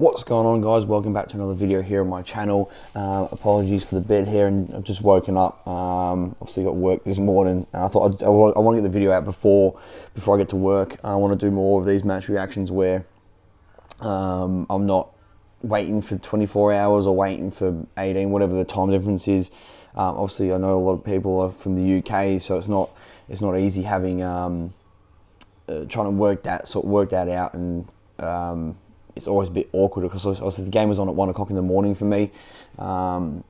What's going on, guys? Welcome back to another video here on my channel. Apologies for the bed here, and I've just woken up. Obviously got work this morning, and I thought I want to get the video out before I get to work. I want to do more of these match reactions where I'm not waiting for 24 hours or waiting for 18, whatever the time difference is. Obviously, I know a lot of people are from the UK, so it's not easy having trying to work that out, and it's always a bit awkward because obviously the game was on at 1 o'clock in the morning for me, so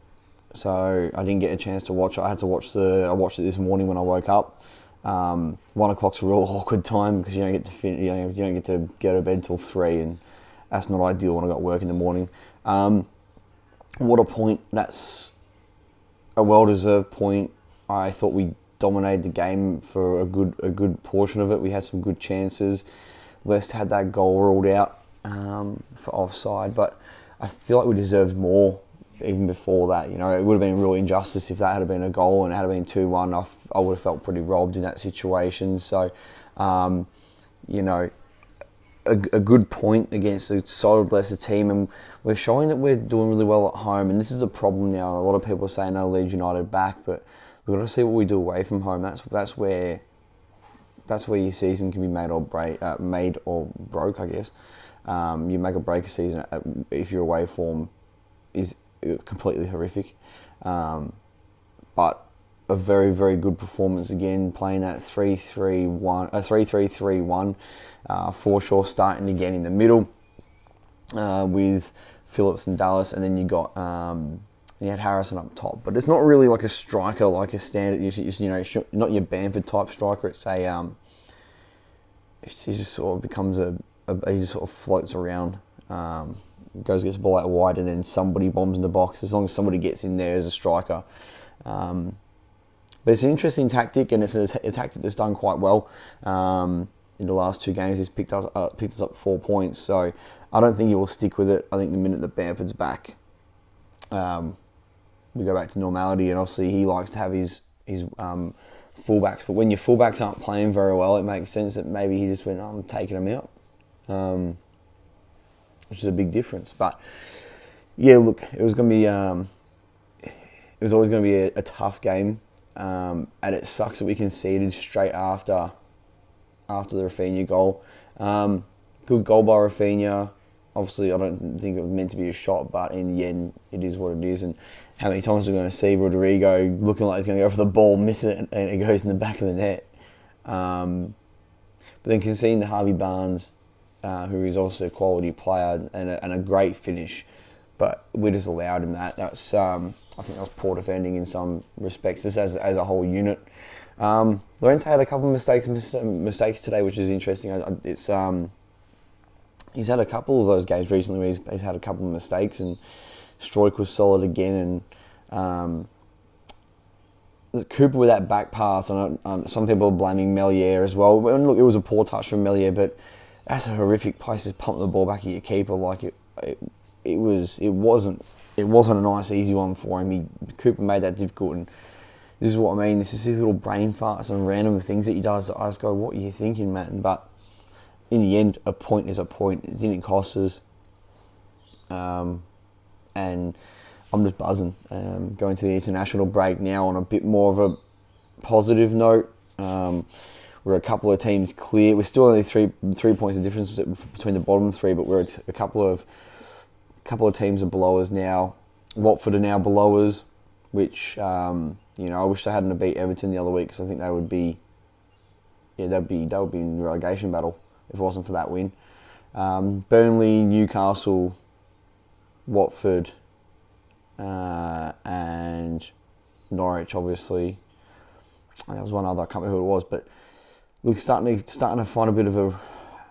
I didn't get a chance to watch it. I watched it this morning when I woke up. 1 o'clock's a real awkward time because you don't get to go to bed till 3, and that's not ideal when I got work in the morning. What a point! That's a well-deserved point. I thought we dominated the game for a good portion of it. We had some good chances. Leicester had that goal ruled out for offside, but I feel like we deserved more even before that. You know, it would have been a real injustice if that had been a goal and it had been 2-1. I would have felt pretty robbed in that situation. So, you know, a good point against a solid Leicester team, and we're showing that we're doing really well at home. And this is the problem now. A lot of people are saying, "No, Leeds United back," but we've got to see what we do away from home. That's where your season can be made or broke, I guess. You make or break a season if your away form is completely horrific. But a very, very good performance again, playing that 3-3-3-1. Forshaw starting again in the middle with Phillips and Dallas, and then you got you had Harrison up top. But it's not really like a striker, like a standard. You know, not your Bamford type striker. It's he just sort of becomes he just sort of floats around, gets the ball out wide, and then somebody bombs in the box. As long as somebody gets in there as a striker. But it's an interesting tactic, and it's a tactic that's done quite well. In the last 2 games, he's picked us up 4 points. So I don't think he will stick with it. I think the minute that Bamford's back, we go back to normality, and obviously he likes to have his fullbacks. But when your fullbacks aren't playing very well, it makes sense that maybe he just went, I'm taking them out, which is a big difference. But yeah, look, it was always going to be a tough game, and it sucks that we conceded straight after the Rafinha goal. Good goal by Rafinha. Obviously, I don't think it was meant to be a shot, but in the end, it is what it is. And how many times are we going to see Rodrigo looking like he's going to go for the ball, miss it, and it goes in the back of the net? But then conceding to Harvey Barnes, who is also a quality player and a great finish, but we just allowed him that. That's I think that was poor defending in some respects, just as a whole unit. Llorente had a couple of mistakes today, which is interesting. He's had a couple of those games recently where he's had a couple of mistakes, and Stroik was solid again, and Cooper with that back pass. And some people are blaming Melier as well. And look, it was a poor touch from Melier, but that's a horrific place to pump the ball back at your keeper. Like it wasn't a nice easy one for him. Cooper made that difficult, and this is what I mean. This is his little brain farts and random things that he does. I just go, what are you thinking, Matt? But in the end, a point is a point. It didn't cost us. And I'm just buzzing. Going to the international break now on a bit more of a positive note. We're a couple of teams clear. We're still only three points of difference between the bottom 3, but we're a couple of teams are below us now. Watford are now below us, which I wish they hadn't beat Everton the other week, because I think they would be in the relegation battle if it wasn't for that win. Burnley, Newcastle, Watford, and Norwich, obviously. And there was one other, I can't remember who it was, but look, starting to find a bit of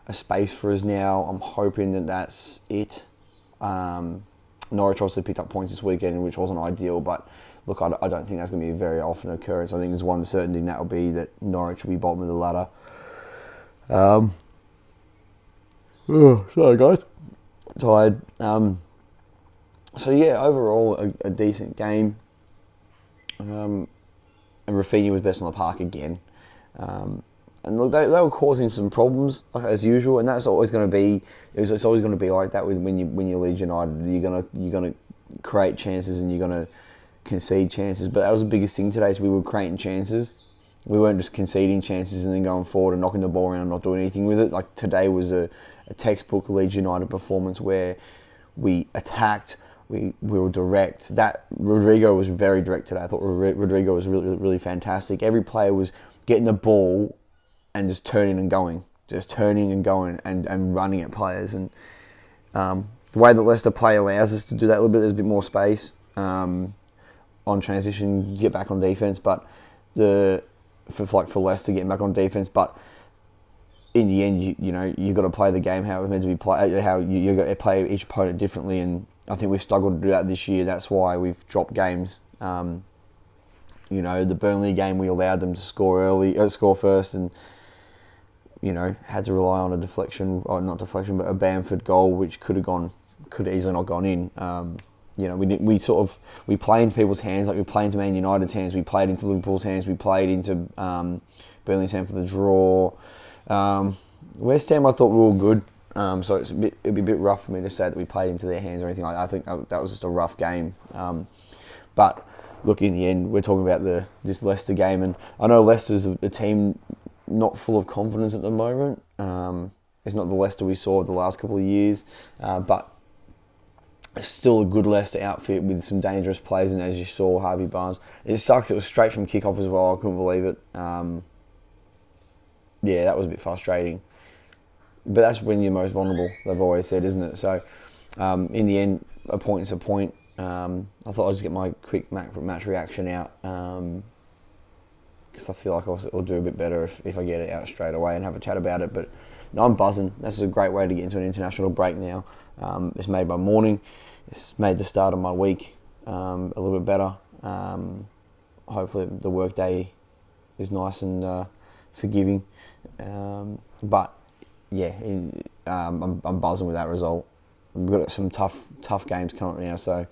a space for us now. I'm hoping that that's it. Norwich obviously picked up points this weekend, which wasn't ideal, but look, I don't think that's going to be a very often occurrence. I think there's one certainty, and that will be that Norwich will be bottom of the ladder. Sorry guys, tired. So yeah, overall a decent game. And Rafinha was best on the park again. And look, they were causing some problems as usual, and that's always going to be. It's always going to be like that when you're Leeds United. You're gonna create chances and you're gonna concede chances. But that was the biggest thing today. Is we were creating chances. We weren't just conceding chances and then going forward and knocking the ball around and not doing anything with it. Like today was a textbook Leeds United performance where we attacked. We were direct. That Rodrigo was very direct today. I thought Rodrigo was really, really fantastic. Every player was getting the ball and just turning and going and running at players. And the way that Leicester play allows us to do that a little bit. There's a bit more space on transition, get back on defense. But for Leicester getting back on defense, but in the end, you've got to play the game how it's meant to be played. How you got to play each opponent differently, and I think we've struggled to do that this year. That's why we've dropped games. The Burnley game, we allowed them to score first, and had to rely on a deflection, or not deflection, but a Bamford goal, which could easily not gone in. We play into people's hands, like we play into Man United's hands, we played into Liverpool's hands, we played into Burnley's hand for the draw. West Ham, I thought we were good, so it'd be a bit rough for me to say that we played into their hands or anything like that. I think that was just a rough game. But look, in the end, we're talking about this Leicester game, and I know Leicester's a team not full of confidence at the moment. It's not the Leicester we saw the last couple of years, but it's still a good Leicester outfit with some dangerous players, and as you saw, Harvey Barnes. It sucks, it was straight from kick-off as well, I couldn't believe it. That was a bit frustrating. But that's when you're most vulnerable, they've always said, isn't it? So, in the end, a point is a point. I thought I'd just get my quick match reaction out, because I feel like I'll do a bit better if I get it out straight away and have a chat about it. But no, I'm buzzing. That's a great way to get into an international break now. It's made my morning. It's made the start of my week a little bit better. Hopefully the work day is nice and forgiving. But yeah, I'm buzzing with that result. We've got some tough games coming up now, so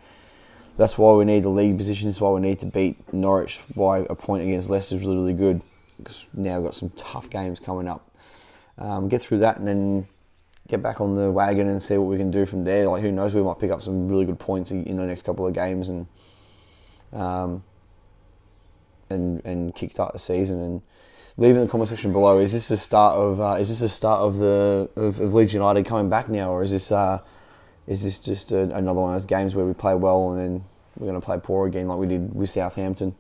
that's why we need the league position. That's why we need to beat Norwich. Why a point against Leicester is really, really good, because now we've got some tough games coming up. Get through that and then get back on the wagon and see what we can do from there. Like, who knows, we might pick up some really good points in the next couple of games and kickstart the season. And leave in the comment section below. Is this the start of Leeds United coming back now, or is this just another one of those games where we play well and then we're going to play poor again like we did with Southampton?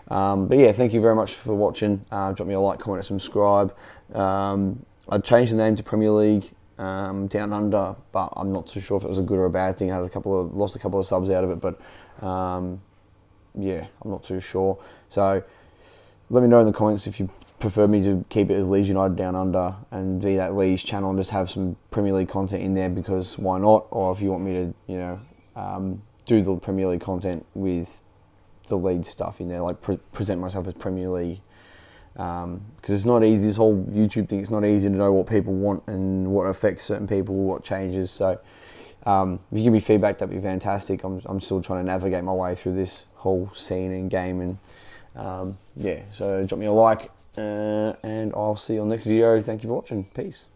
But yeah, thank you very much for watching. Drop me a like, comment, and subscribe. I changed the name to Premier League Down Under, but I'm not too sure if it was a good or a bad thing. I had lost a couple of subs out of it, but I'm not too sure. So let me know in the comments if you prefer me to keep it as Leeds United Down Under and be that Leeds channel and just have some Premier League content in there, because why not? Or if you want me to, do the Premier League content with the Leeds stuff in there, like present myself as Premier League. Because it's not easy, this whole YouTube thing, it's not easy to know what people want and what affects certain people, what changes. So if you give me feedback, that'd be fantastic. I'm still trying to navigate my way through this whole scene and game, and so drop me a like, and I'll see you on the next video. Thank you for watching. Peace.